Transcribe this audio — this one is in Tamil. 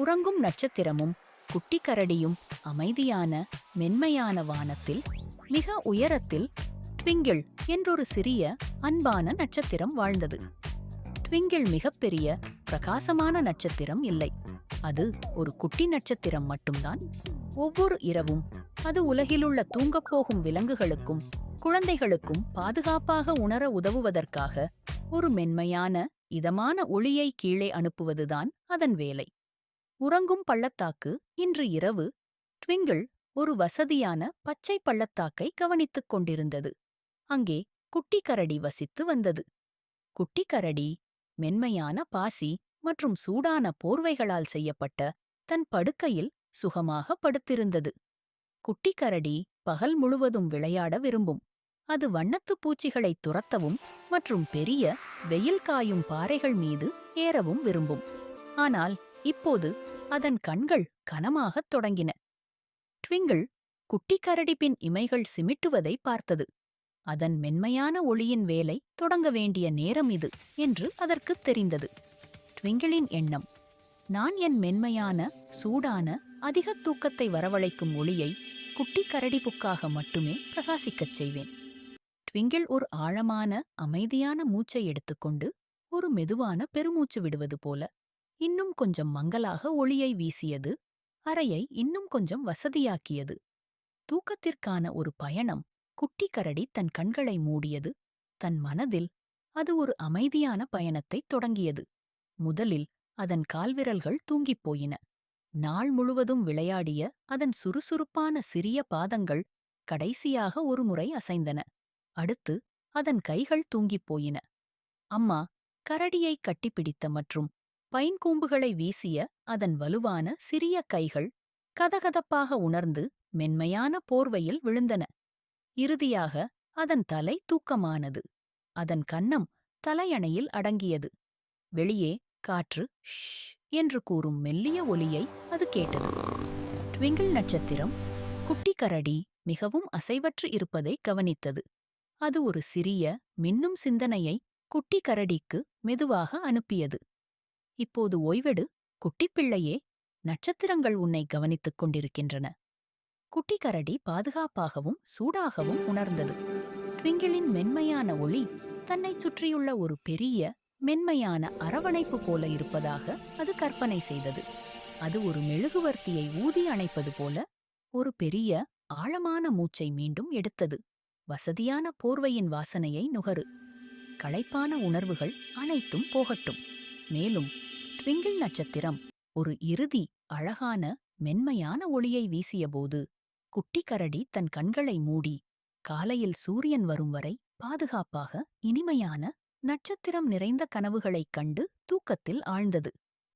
உறங்கும் நட்சத்திரமும் குட்டி கரடியும் அமைதியான மென்மையான வானத்தில் மிக உயரத்தில் ட்விங்கிள் என்றொரு சிறிய அன்பான நட்சத்திரம் வாழ்ந்தது. ட்விங்கிள் மிகப்பெரிய பிரகாசமான நட்சத்திரம் இல்லை, அது ஒரு குட்டி நட்சத்திரம் மட்டும்தான். ஒவ்வொரு இரவும் அது உலகிலுள்ள தூங்கப்போகும் விலங்குகளுக்கும் குழந்தைகளுக்கும் பாதுகாப்பாக உணர உதவுவதற்காக ஒரு மென்மையான இதமான ஒளியை கீழே அனுப்புவதுதான் அதன் வேலை. உறங்கும் பள்ளத்தாக்கு. இன்று இரவு ட்விங்கிள் ஒரு வசதியான பச்சை பள்ளத்தாக்கை கவனித்துக் கொண்டிருந்தது. அங்கே குட்டி கரடி வசித்து வந்தது. குட்டி கரடி மென்மையான பாசி மற்றும் சூடான போர்வைகளால் செய்யப்பட்ட தன் படுக்கையில் சுகமாக படுத்திருந்தது. குட்டி கரடி பகல் முழுவதும் விளையாட விரும்பும். அது வண்ணத்துப் பூச்சிகளைத் துரத்தவும் மற்றும் பெரிய வெயில் காயும் பாறைகள் மீது ஏறவும் விரும்பும். ஆனால் இப்போது அதன் கண்கள் கனமாகத் தொடங்கின. ட்விங்கிள் குட்டி கரடி பின் இமைகள் சிமிட்டுவதை பார்த்தது. அதன் மென்மையான ஒளியின் வேலை தொடங்க வேண்டிய நேரம் இது என்று அதற்குத் தெரிந்தது. ட்விங்கிளின் எண்ணம்: நான் என் மென்மையான சூடான அதிக தூக்கத்தை வரவழைக்கும் ஒளியை குட்டி கரடிப்புக்காக மட்டுமே பிரகாசிக்கச் செய்வேன். ட்விங்கிள் ஒரு ஆழமான அமைதியான மூச்சை எடுத்துக்கொண்டு ஒரு மெதுவான பெருமூச்சு விடுவது போல இன்னும் கொஞ்சம் மங்கலாக ஒளியை வீசியது. அறையை இன்னும் கொஞ்சம் வசதியாக்கியது. தூக்கத்திற்கான ஒரு பயணம். குட்டி கரடி தன் கண்களை மூடியது. தன் மனதில் அது ஒரு அமைதியான பயணத்தைத் தொடங்கியது. முதலில் அதன் கால்விரல்கள் தூங்கிப் போயின. நாள் முழுவதும் விளையாடிய அதன் சுறுசுறுப்பான சிறிய பாதங்கள் கடைசியாக ஒருமுறை அசைந்தன. அடுத்து அதன் கைகள் தூங்கிப் போயின. அம்மா கரடியை கட்டிப்பிடித்த மற்றும் பைன் கூம்புகளை வீசிய அதன் வலுவான சிறிய கைகள் கதகதப்பாக உணர்ந்து மென்மையான போர்வையில் விழுந்தன. இறுதியாக அதன் தலை தூக்கமானது. அதன் கன்னம் தலையணையில் அடங்கியது. வெளியே காற்று ஷ் என்று கூறும் மெல்லிய ஒலியை அது கேட்டது. ட்விங்கிள் நட்சத்திரம் குட்டி கரடி மிகவும் அசைவற்று இருப்பதை கவனித்தது. அது ஒரு சிறிய மின்னும் சிந்தனையை குட்டி கரடிக்கு மெதுவாக அனுப்பியது. இப்போது ஓய்வெடு, குட்டிப்பிள்ளையே. நட்சத்திரங்கள் உன்னை கவனித்துக் கொண்டிருக்கின்றன. குட்டி கரடி பாதுகாப்பாகவும் சூடாகவும் உணர்ந்தது. ட்விங்கிளின் மென்மையான ஒளி தன்னைச் சுற்றியுள்ள ஒரு பெரிய மென்மையான அரவணைப்பு போல இருப்பதாக அது கற்பனை செய்தது. அது ஒரு மெழுகுவர்த்தியை ஊதி அணைப்பது போல ஒரு பெரிய ஆழமான மூச்சை மீண்டும் எடுத்தது. வசதியான போர்வையின் வாசனையை நுகரு. களைப்பான உணர்வுகள் அனைத்தும் போகட்டும். மேலும் ட்விங்கிள் நட்சத்திரம் ஒரு இறுதி அழகான மென்மையான ஒளியை வீசியபோது குட்டி கரடி தன் கண்களை மூடி காலையில் சூரியன் வரும் வரை பாதுகாப்பாக இனிமையான நட்சத்திரம் நிறைந்த கனவுகளைக் கண்டு தூக்கத்தில் ஆழ்ந்தது.